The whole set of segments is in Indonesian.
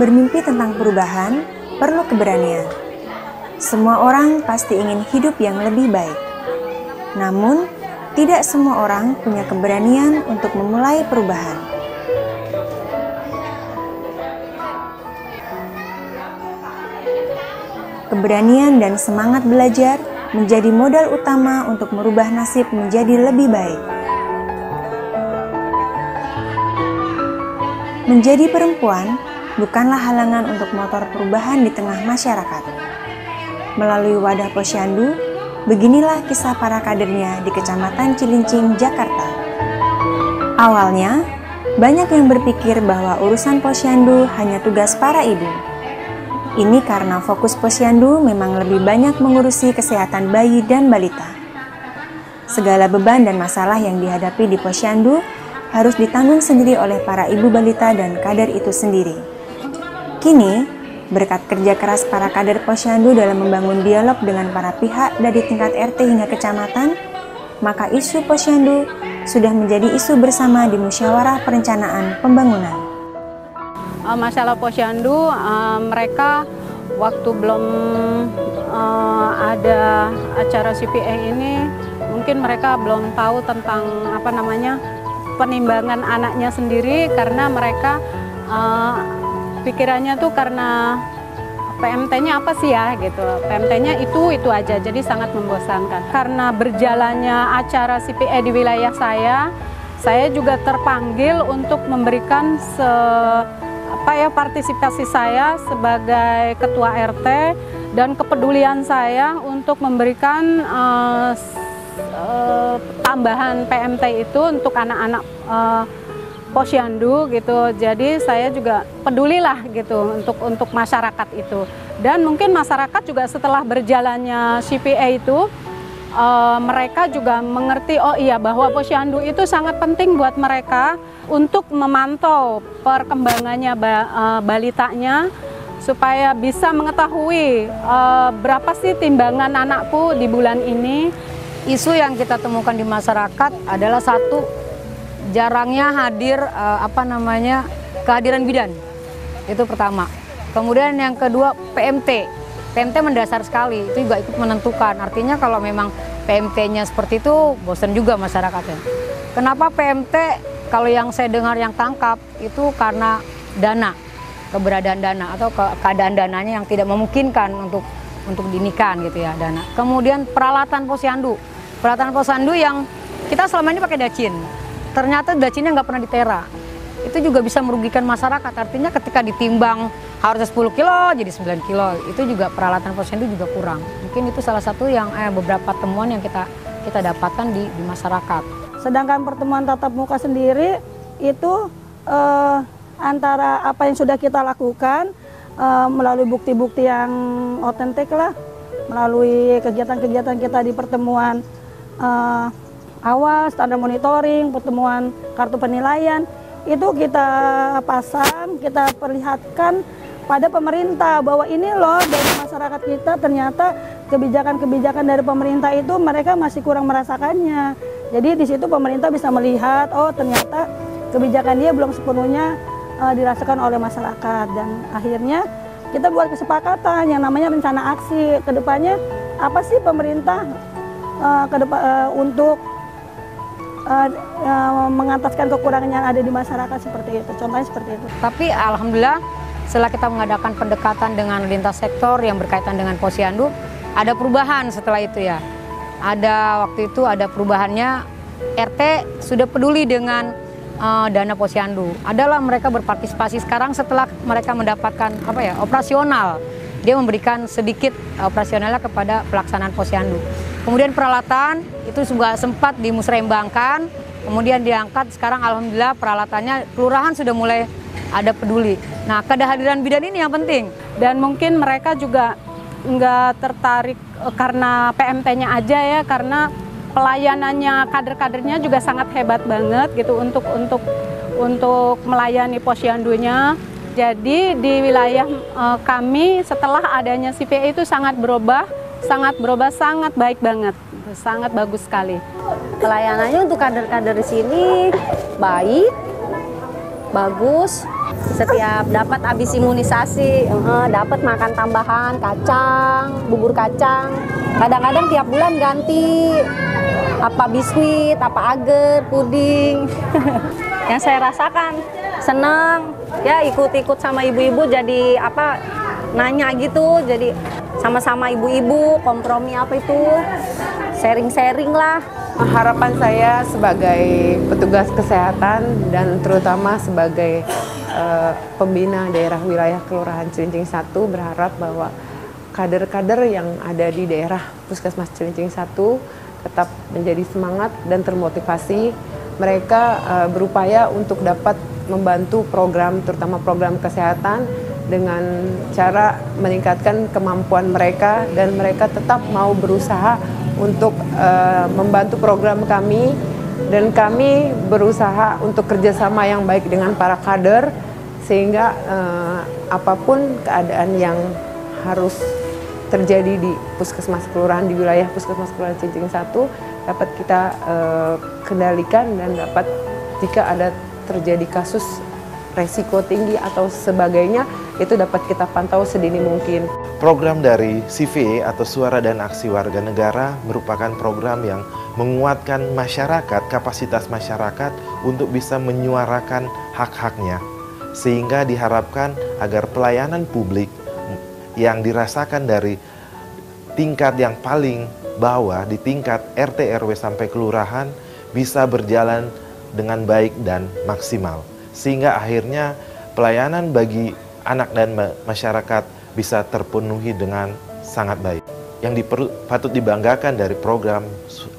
Bermimpi tentang perubahan perlu keberanian. Semua orang pasti ingin hidup yang lebih baik. Namun, tidak semua orang punya keberanian untuk memulai perubahan. Keberanian dan semangat belajar menjadi modal utama untuk merubah nasib menjadi lebih baik. Menjadi perempuan bukanlah halangan untuk motor perubahan di tengah masyarakat. Melalui wadah Posyandu, beginilah kisah para kadernya di Kecamatan Cilincing, Jakarta. Awalnya, banyak yang berpikir bahwa urusan Posyandu hanya tugas para ibu. Ini karena fokus Posyandu memang lebih banyak mengurusi kesehatan bayi dan balita. Segala beban dan masalah yang dihadapi di Posyandu harus ditanggung sendiri oleh para ibu balita dan kader itu sendiri. Kini, berkat kerja keras para kader Posyandu dalam membangun dialog dengan para pihak dari tingkat RT hingga kecamatan, maka isu Posyandu sudah menjadi isu bersama di Musyawarah Perencanaan Pembangunan. Masalah Posyandu, mereka waktu belum ada acara CPA ini, mungkin mereka belum tahu tentang penimbangan anaknya sendiri, karena mereka pikirannya tuh karena PMT-nya apa sih ya gitu, PMT-nya itu aja, jadi sangat membosankan. Karena berjalannya acara CPA di wilayah saya juga terpanggil untuk memberikan partisipasi saya sebagai ketua RT dan kepedulian saya untuk memberikan tambahan PMT itu untuk anak-anak Posyandu gitu. Jadi saya juga pedulilah gitu untuk masyarakat itu. Dan mungkin masyarakat juga setelah berjalannya CPA itu mereka juga mengerti, oh iya, bahwa Posyandu itu sangat penting buat mereka untuk memantau perkembangannya balitanya, supaya bisa mengetahui berapa sih timbangan anakku di bulan ini. Isu yang kita temukan di masyarakat adalah satu, jarangnya hadir kehadiran bidan. Itu pertama. Kemudian yang kedua, PMT mendasar sekali, itu juga ikut menentukan. Artinya kalau memang PMT-nya seperti itu, bosan juga masyarakatnya. Kenapa PMT? Kalau yang saya dengar, yang tangkap itu karena dana, keberadaan dana atau keadaan dananya yang tidak memungkinkan untuk dinikahkan gitu ya, dana. Kemudian peralatan Posyandu yang kita selama ini pakai dacin, ternyata dacinnya nggak pernah ditera. Itu juga bisa merugikan masyarakat. Artinya ketika ditimbang harusnya 10 kilo jadi 9 kilo, itu juga peralatan Posyandu juga kurang. Mungkin itu salah satu yang beberapa temuan yang kita dapatkan di masyarakat. Sedangkan pertemuan tatap muka sendiri itu antara apa yang sudah kita lakukan melalui bukti-bukti yang otentik lah, melalui kegiatan-kegiatan kita di pertemuan awal, standar monitoring, pertemuan kartu penilaian, itu kita pasang, kita perlihatkan pada pemerintah bahwa ini loh, dari masyarakat kita ternyata kebijakan-kebijakan dari pemerintah itu mereka masih kurang merasakannya. Jadi di situ pemerintah bisa melihat, oh ternyata kebijakan dia belum sepenuhnya dirasakan oleh masyarakat. Dan akhirnya kita buat kesepakatan yang namanya rencana aksi. Kedepannya apa sih pemerintah untuk mengataskan kekurangan yang ada di masyarakat seperti itu. Contohnya seperti itu. Tapi alhamdulillah setelah kita mengadakan pendekatan dengan lintas sektor yang berkaitan dengan Posyandu, ada perubahan setelah itu ya. Waktu itu ada perubahannya, RT sudah peduli dengan dana Posyandu. Adalah mereka berpartisipasi sekarang setelah mereka mendapatkan operasional. Dia memberikan sedikit operasionalnya kepada pelaksanaan Posyandu. Kemudian peralatan itu juga sempat dimusrembangkan, kemudian diangkat. Sekarang alhamdulillah peralatannya kelurahan sudah mulai ada peduli. Nah, kehadiran bidan ini yang penting. Dan mungkin mereka juga nggak tertarik karena PMT-nya aja ya, karena pelayanannya kader-kadernya juga sangat hebat banget gitu untuk melayani Posyandunya. Jadi di wilayah kami setelah adanya CPA itu sangat berubah, sangat baik banget, sangat bagus sekali. Pelayanannya untuk kader-kader di sini baik, bagus. Setiap dapat habis imunisasi, dapat makan tambahan kacang, bubur kacang. Kadang-kadang tiap bulan ganti apa biskuit, apa agar, puding. Yang saya rasakan senang, ya ikut-ikut sama ibu-ibu jadi apa nanya gitu, jadi sama-sama ibu-ibu kompromi apa itu, sharing-sharing lah. Harapan saya sebagai petugas kesehatan dan terutama sebagai pembina daerah wilayah Kelurahan Cilincing 1 berharap bahwa kader-kader yang ada di daerah Puskesmas Cilincing 1 tetap menjadi semangat dan termotivasi. Mereka berupaya untuk dapat membantu program, terutama program kesehatan, dengan cara meningkatkan kemampuan mereka, dan mereka tetap mau berusaha untuk membantu program kami, dan kami berusaha untuk kerjasama yang baik dengan para kader, sehingga apapun keadaan yang harus terjadi di Puskesmas Kelurahan, di wilayah Puskesmas Kelurahan Cilincing 1 dapat kita kendalikan, dan dapat jika ada terjadi kasus resiko tinggi atau sebagainya, itu dapat kita pantau sedini mungkin. Program dari CVA atau Suara dan Aksi Warga Negara merupakan program yang menguatkan masyarakat, kapasitas masyarakat untuk bisa menyuarakan hak-haknya. Sehingga diharapkan agar pelayanan publik yang dirasakan dari tingkat yang paling bawah, di tingkat RT, RW sampai kelurahan, bisa berjalan dengan baik dan maksimal. Sehingga akhirnya pelayanan bagi anak dan masyarakat bisa terpenuhi dengan sangat baik. Yang patut dibanggakan dari program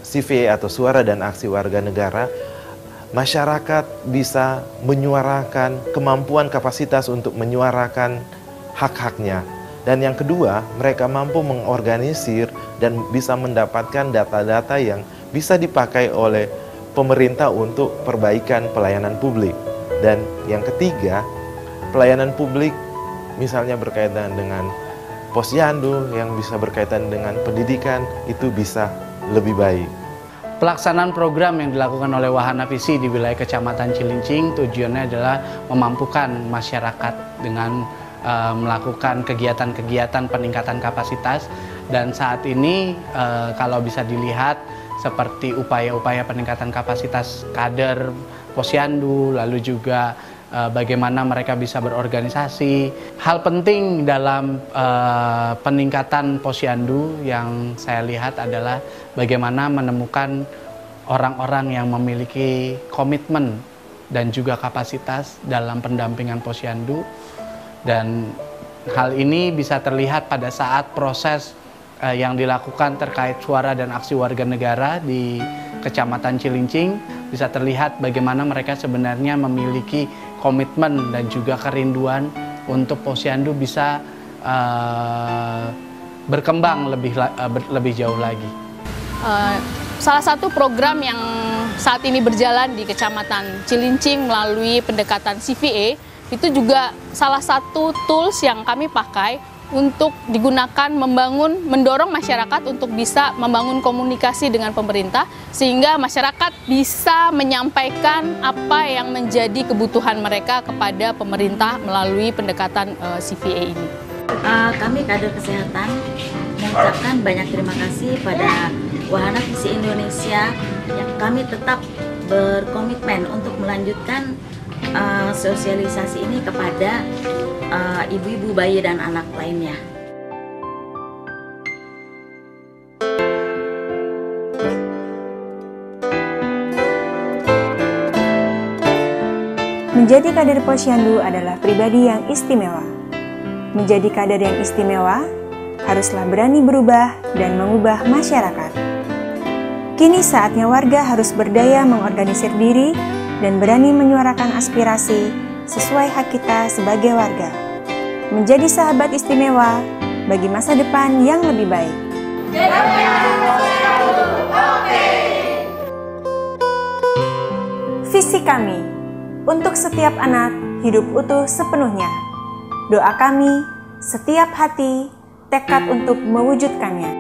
CVA atau Suara dan Aksi Warga Negara, masyarakat bisa menyuarakan kemampuan kapasitas untuk menyuarakan hak-haknya. Dan yang kedua, mereka mampu mengorganisir dan bisa mendapatkan data-data yang bisa dipakai oleh pemerintah untuk perbaikan pelayanan publik. Dan yang ketiga, pelayanan publik misalnya berkaitan dengan posyandu, yang bisa berkaitan dengan pendidikan, itu bisa lebih baik. Pelaksanaan program yang dilakukan oleh Wahana Visi di wilayah Kecamatan Cilincing tujuannya adalah memampukan masyarakat dengan melakukan kegiatan-kegiatan peningkatan kapasitas. Dan saat ini kalau bisa dilihat seperti upaya-upaya peningkatan kapasitas kader posyandu, lalu juga bagaimana mereka bisa berorganisasi. Hal penting dalam peningkatan posyandu yang saya lihat adalah bagaimana menemukan orang-orang yang memiliki komitmen dan juga kapasitas dalam pendampingan posyandu. Dan hal ini bisa terlihat pada saat proses yang dilakukan terkait Suara dan Aksi Warga Negara di Kecamatan Cilincing. Bisa terlihat bagaimana mereka sebenarnya memiliki komitmen dan juga kerinduan untuk posyandu bisa berkembang lebih jauh lagi. Salah satu program yang saat ini berjalan di Kecamatan Cilincing melalui pendekatan CVA, itu juga salah satu tools yang kami pakai untuk digunakan mendorong masyarakat untuk bisa membangun komunikasi dengan pemerintah, sehingga masyarakat bisa menyampaikan apa yang menjadi kebutuhan mereka kepada pemerintah melalui pendekatan CVA ini. Kami kader kesehatan mengucapkan banyak terima kasih pada Wahana Visi Indonesia yang kami tetap berkomitmen untuk melanjutkan sosialisasi ini kepada ibu-ibu, bayi, dan anak lainnya. Menjadi kader posyandu adalah pribadi yang istimewa. Menjadi kader yang istimewa, haruslah berani berubah dan mengubah masyarakat. Kini saatnya warga harus berdaya mengorganisir diri dan berani menyuarakan aspirasi sesuai hak kita sebagai warga. Menjadi sahabat istimewa bagi masa depan yang lebih baik. Visi kami, untuk setiap anak hidup utuh sepenuhnya. Doa kami, setiap hati, tekad untuk mewujudkannya.